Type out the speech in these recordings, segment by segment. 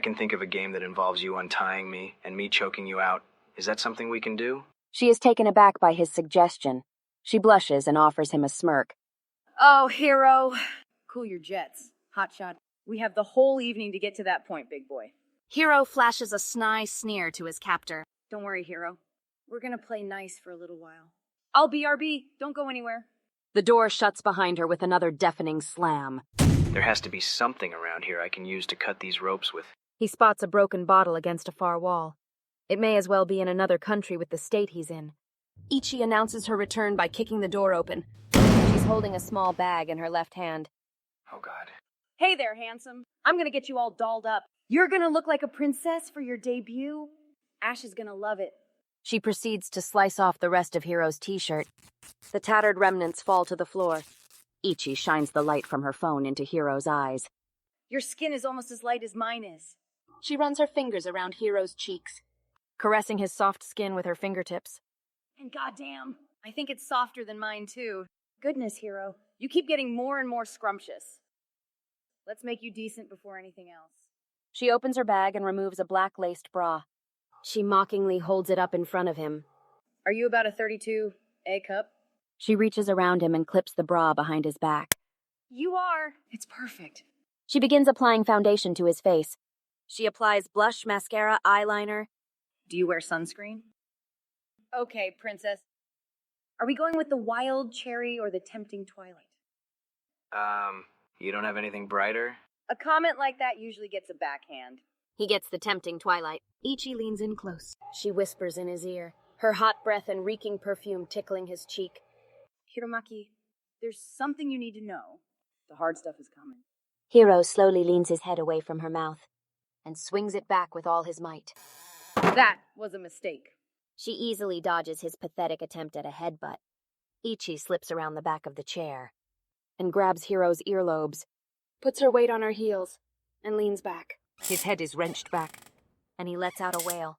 I can think of a game that involves you untying me and me choking you out. Is that something we can do? She is taken aback by his suggestion. She blushes and offers him a smirk. Oh, Hiro. Cool your jets. Hotshot. We have the whole evening to get to that point, big boy. Hiro flashes a snide sneer to his captor. Don't worry, Hiro. We're gonna play nice for a little while. I'll BRB. Don't go anywhere. The door shuts behind her with another deafening slam. There has to be something around here I can use to cut these ropes with. He spots a broken bottle against a far wall. It may as well be in another country with the state he's in. Ichi announces her return by kicking the door open. She's holding a small bag in her left hand. Oh, God. Hey there, handsome. I'm gonna get you all dolled up. You're gonna look like a princess for your debut. Ash is gonna love it. She proceeds to slice off the rest of Hiro's t-shirt. The tattered remnants fall to the floor. Ichi shines the light from her phone into Hiro's eyes. Your skin is almost as light as mine is. She runs her fingers around Hiro's cheeks, Caressing his soft skin with her fingertips. And goddamn, I think it's softer than mine too. Goodness, Hiro. You keep getting more and more scrumptious. Let's make you decent before anything else. She opens her bag and removes a black-laced bra. She mockingly holds it up in front of him. Are you about a 32 A cup? She reaches around him and clips the bra behind his back. You are. It's perfect. She begins applying foundation to his face. She applies blush, mascara, eyeliner. Do you wear sunscreen? Okay, princess. Are we going with the wild cherry or the tempting twilight? You don't have anything brighter? A comment like that usually gets a backhand. He gets the tempting twilight. Ichi leans in close. She whispers in his ear, her hot breath and reeking perfume tickling his cheek. Hiromaki, there's something you need to know. The hard stuff is coming. Hiro slowly leans his head away from her mouth and swings it back with all his might. That was a mistake. She easily dodges his pathetic attempt at a headbutt. Ichi slips around the back of the chair and grabs Hiro's earlobes, puts her weight on her heels, and leans back. His head is wrenched back, and he lets out a wail.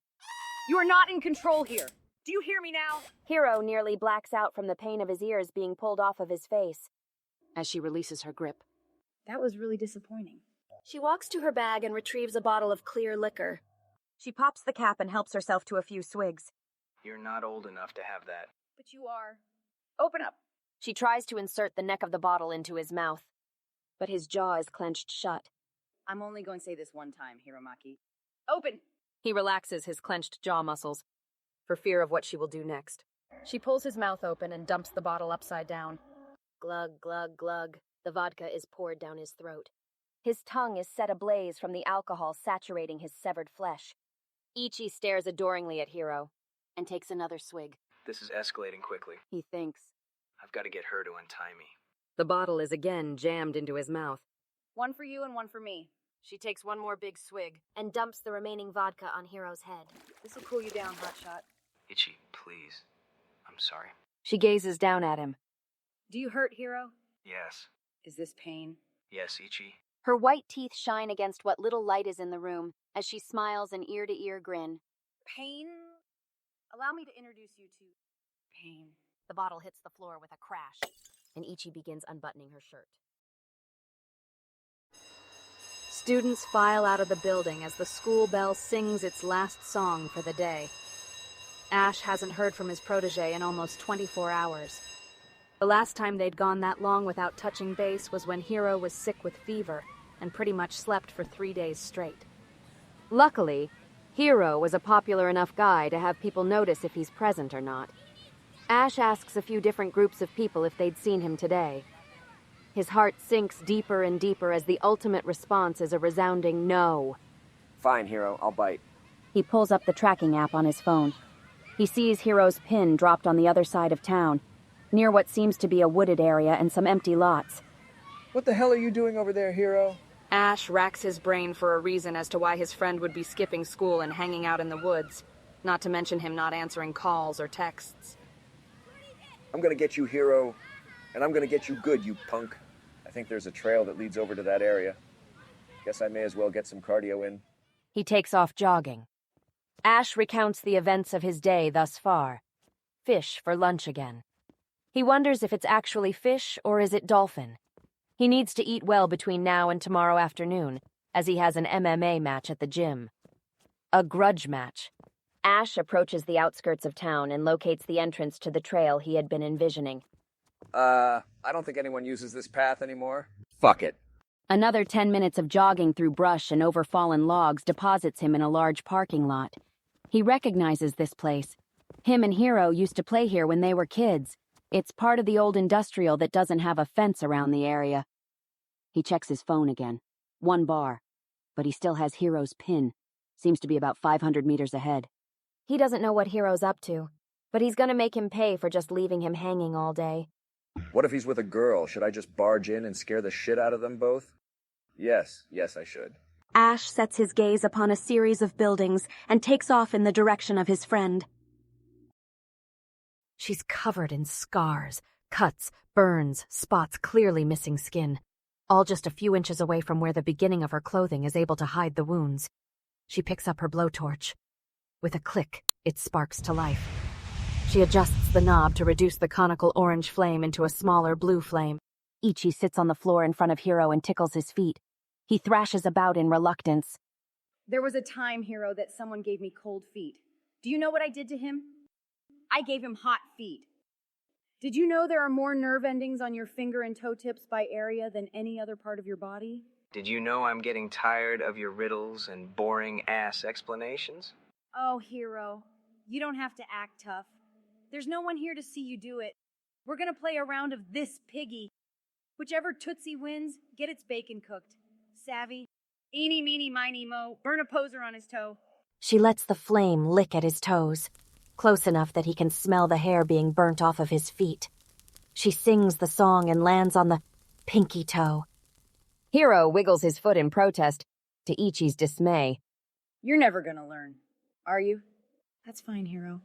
You are not in control here. Do you hear me now? Hiro nearly blacks out from the pain of his ears being pulled off of his face as she releases her grip. That was really disappointing. She walks to her bag and retrieves a bottle of clear liquor. She pops the cap and helps herself to a few swigs. You're not old enough to have that. But you are. Open up. She tries to insert the neck of the bottle into his mouth, but his jaw is clenched shut. I'm only going to say this one time, Hiromaki. Open! He relaxes his clenched jaw muscles for fear of what she will do next. She pulls his mouth open and dumps the bottle upside down. Glug, glug, glug. The vodka is poured down his throat. His tongue is set ablaze from the alcohol saturating his severed flesh. Ichi stares adoringly at Hiro and takes another swig. This is escalating quickly. He thinks. I've got to get her to untie me. The bottle is again jammed into his mouth. One for you and one for me. She takes one more big swig and dumps the remaining vodka on Hiro's head. This'll cool you down, hotshot. Ichi, please. I'm sorry. She gazes down at him. Do you hurt, Hiro? Yes. Is this pain? Yes, Ichi. Her white teeth shine against what little light is in the room as she smiles an ear-to-ear grin. Pain? Allow me to introduce you to pain. The bottle hits the floor with a crash, and Ichi begins unbuttoning her shirt. Students file out of the building as the school bell sings its last song for the day. Ash hasn't heard from his protege in almost 24 hours. The last time they'd gone that long without touching base was when Hiro was sick with fever and pretty much slept for 3 days straight. Luckily, Hiro was a popular enough guy to have people notice if he's present or not. Ash asks a few different groups of people if they'd seen him today. His heart sinks deeper and deeper as the ultimate response is a resounding no. Fine, Hiro, I'll bite. He pulls up the tracking app on his phone. He sees Hiro's pin dropped on the other side of town, near what seems to be a wooded area and some empty lots. What the hell are you doing over there, Hiro? Ash racks his brain for a reason as to why his friend would be skipping school and hanging out in the woods, not to mention him not answering calls or texts. I'm gonna get you, Hiro, and I'm gonna get you good, you punk. I think there's a trail that leads over to that area. Guess I may as well get some cardio in. He takes off jogging. Ash recounts the events of his day thus far. Fish for lunch again. He wonders if it's actually fish or is it dolphin. He needs to eat well between now and tomorrow afternoon, as he has an MMA match at the gym. A grudge match. Ash approaches the outskirts of town and locates the entrance to the trail he had been envisioning. I don't think anyone uses this path anymore. Fuck it. Another 10 minutes of jogging through brush and over fallen logs deposits him in a large parking lot. He recognizes this place. Him and Hiro used to play here when they were kids. It's part of the old industrial that doesn't have a fence around the area. He checks his phone again. 1 bar. But he still has Hiro's pin. Seems to be about 500 meters ahead. He doesn't know what Hiro's up to, but he's gonna make him pay for just leaving him hanging all day. What if he's with a girl? Should I just barge in and scare the shit out of them both? Yes, I should. Ash sets his gaze upon a series of buildings and takes off in the direction of his friend. She's covered in scars, cuts, burns, spots clearly missing skin. All just a few inches away from where the beginning of her clothing is able to hide the wounds. She picks up her blowtorch. With a click, it sparks to life. She adjusts the knob to reduce the conical orange flame into a smaller blue flame. Ichi sits on the floor in front of Hiro and tickles his feet. He thrashes about in reluctance. There was a time, Hiro, that someone gave me cold feet. Do you know what I did to him? I gave him hot feet. Did you know there are more nerve endings on your finger and toe tips by area than any other part of your body? Did you know I'm getting tired of your riddles and boring ass explanations? Oh, Hiro, you don't have to act tough. There's no one here to see you do it. We're gonna play a round of this piggy. Whichever Tootsie wins, get its bacon cooked. Savvy? Eeny, meeny, miny, mo. Burn a poser on his toe. She lets the flame lick at his toes, close enough that he can smell the hair being burnt off of his feet. She sings the song and lands on the pinky toe. Hiro wiggles his foot in protest, to Ichi's dismay. You're never gonna learn, are you? That's fine, Hiro.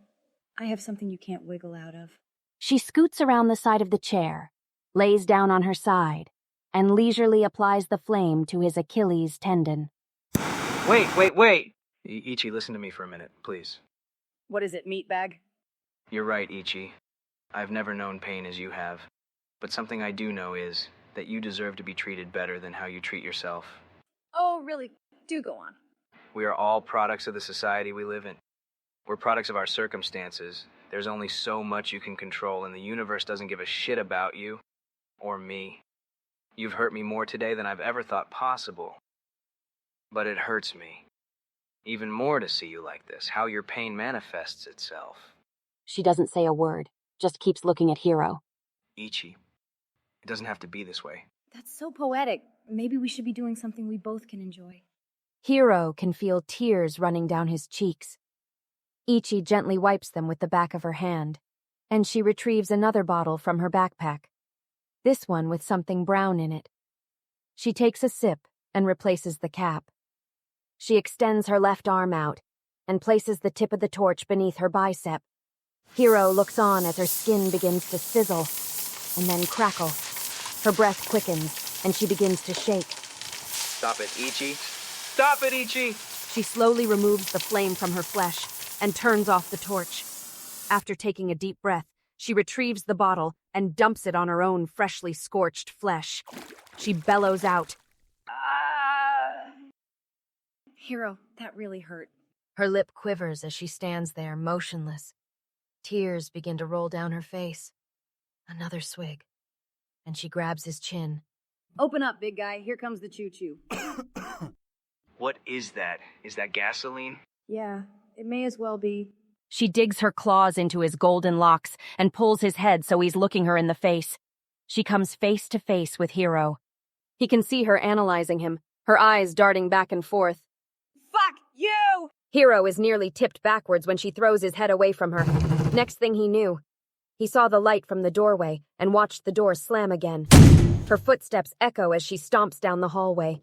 I have something you can't wiggle out of. She scoots around the side of the chair, lays down on her side, and leisurely applies the flame to his Achilles tendon. Wait. Ichi, listen to me for a minute, please. What is it, meatbag? You're right, Ichi. I've never known pain as you have. But something I do know is that you deserve to be treated better than how you treat yourself. Oh, really? Do go on. We are all products of the society we live in. We're products of our circumstances. There's only so much you can control, and the universe doesn't give a shit about you or me. You've hurt me more today than I've ever thought possible. But it hurts me even more to see you like this, how your pain manifests itself. She doesn't say a word, just keeps looking at Hiro. Ichi, it doesn't have to be this way. That's so poetic. Maybe we should be doing something we both can enjoy. Hiro can feel tears running down his cheeks. Ichi gently wipes them with the back of her hand, and she retrieves another bottle from her backpack, this one with something brown in it. She takes a sip and replaces the cap. She extends her left arm out and places the tip of the torch beneath her bicep. Hiro looks on as her skin begins to sizzle and then crackle. Her breath quickens and she begins to shake. Stop it, Ichi. Stop it, Ichi! She slowly removes the flame from her flesh and turns off the torch. After taking a deep breath, she retrieves the bottle and dumps it on her own freshly scorched flesh. She bellows out, Hiro, that really hurt. Her lip quivers as she stands there, motionless. Tears begin to roll down her face. Another swig, and she grabs his chin. Open up, big guy. Here comes the choo-choo. What is that? Is that gasoline? Yeah, it may as well be. She digs her claws into his golden locks and pulls his head so he's looking her in the face. She comes face to face with Hiro. He can see her analyzing him, her eyes darting back and forth. Fuck you! Hiro is nearly tipped backwards when she throws his head away from her. Next thing he knew, he saw the light from the doorway and watched the door slam again. Her footsteps echo as she stomps down the hallway.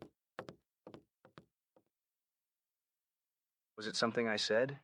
Was it something I said?